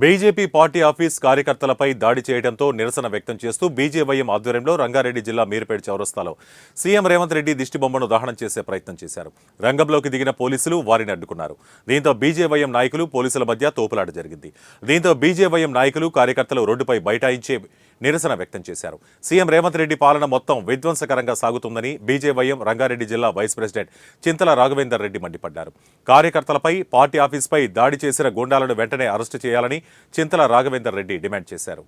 BJP party office కార్యకర్తలపై దాడి చేయడంతో నిరసన వ్యక్తం చేస్తూ బీజేవైఎం ఆధ్వర్యంలో రంగారెడ్డి జిల్లా మీర్పేట్ చౌరస్తాలో సీఎం రేవంత్ రెడ్డి దిష్టిబొమ్మను దహనం చేసే ప్రయత్నం చేశారు. రంగంలోకి దిగిన పోలీసులు వారిని అడ్డుకున్నారు. దీంతో బీజేవైఎం నాయకులు పోలీసుల మధ్య తోపులాట జరిగింది. దీంతో బీజేవైఎం నాయకులు కార్యకర్తలు రోడ్డుపై బైఠాయించే నిరసన వ్యక్తం చేశారు. సీఎం రేవంత్ రెడ్డి పాలన మొత్తం విధ్వంసకరంగా సాగుతుందని బీజేవైఎం రంగారెడ్డి జిల్లా వైస్ ప్రెసిడెంట్ చింతల రాఘవేందర్ రెడ్డి మండిపడ్డారు. కార్యకర్తలపై పార్టీ ఆఫీస్పై దాడి చేసిన గూండాలను వెంటనే అరెస్టు చేయాలని చింతల రాఘవేందర్ రెడ్డి డిమాండ్ చేశారు.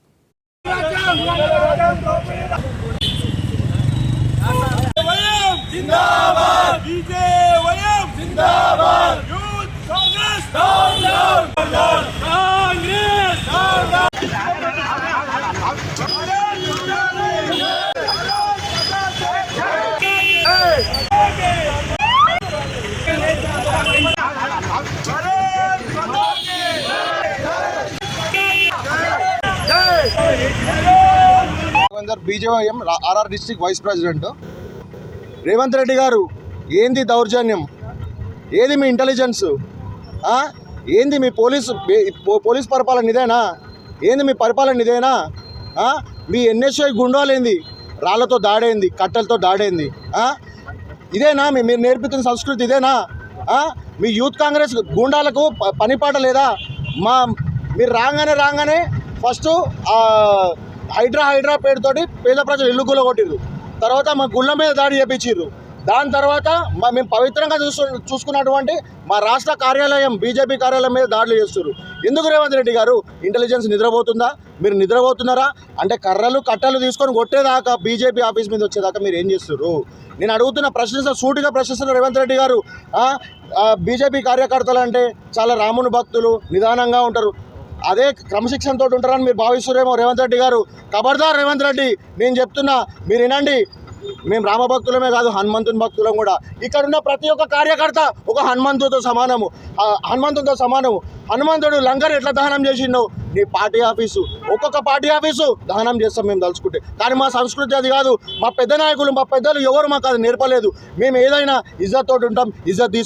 BJYM RR district vice president. Revanth Reddy garu, ఏంది దౌర్జన్యం? ఏది మీ ఇంటెలిజెన్స్? ఏంది మీ పోలీస్ పరిపాలన ఇదేనా? ఏంది మీ పరిపాలన ఇదేనా? మీ ఎన్ఎస్ఐ గుండాలేంది? రాళ్లతో దాడైంది, కట్టెలతో దాడైంది. ఇదేనా మీరు నేర్పుతున్న సంస్కృతి? ఇదేనా? మీ యూత్ కాంగ్రెస్ గుండాలకు పనిపాట లేదా? మీరు రాగానే ఫస్ట్ హైడ్రా పేరుతోటి పేద ప్రజలు ఇల్లు గుల్ల కొట్టిర్రు. తర్వాత మా గుళ్ళ మీద దాడి చేపించిర్రు. దాని తర్వాత మేము పవిత్రంగా చూసుకున్నటువంటి మా రాష్ట్ర కార్యాలయం బీజేపీ కార్యాలయం మీద దాడులు చేస్తున్నారు. ఎందుకు రేవంత్ రెడ్డి గారు? ఇంటెలిజెన్స్ నిద్రపోతుందా? మీరు నిద్రపోతున్నారా? అంటే కర్రలు కట్టలు తీసుకొని కొట్టేదాకా బీజేపీ ఆఫీస్ మీద వచ్చేదాకా మీరు ఏం చేస్తున్నారు? నేను అడుగుతున్న సూటిగా ప్రశ్నిస్తున్న రేవంత్ రెడ్డి గారు. బీజేపీ కార్యకర్తలు అంటే చాలా రాముని భక్తులు, నిదానంగా ఉంటారు, అదే క్రమశిక్షణతో ఉంటారని మీరు భావిస్తురేమో రేవంత్ రెడ్డి గారు. ఖబర్దార్ రేవంత్ రెడ్డి, నేను చెప్తున్నా, మీరు వినండి. మేము రామభక్తులమే కాదు, హనుమంతుని భక్తులం కూడా. ఇక్కడ ఉన్న ప్రతి ఒక్క కార్యకర్త ఒక హనుమంతుడితో సమానము. హనుమంతుడు లంగర్ ఎట్లా దహనం చేసిండో నీ పార్టీ ఆఫీసు, ఒక్కొక్క పార్టీ ఆఫీసు దహనం చేస్తాం మేము తలుచుకుంటే. కానీ మా సంస్కృతి అది కాదు. మా పెద్ద నాయకులు, మా పెద్దలు ఎవరు మాకు అది నేర్పలేదు. మేము ఏదైనా ఇజ్జత్ తోటి ఉంటాం, ఇజ్జత్ తీసుకుంటాం.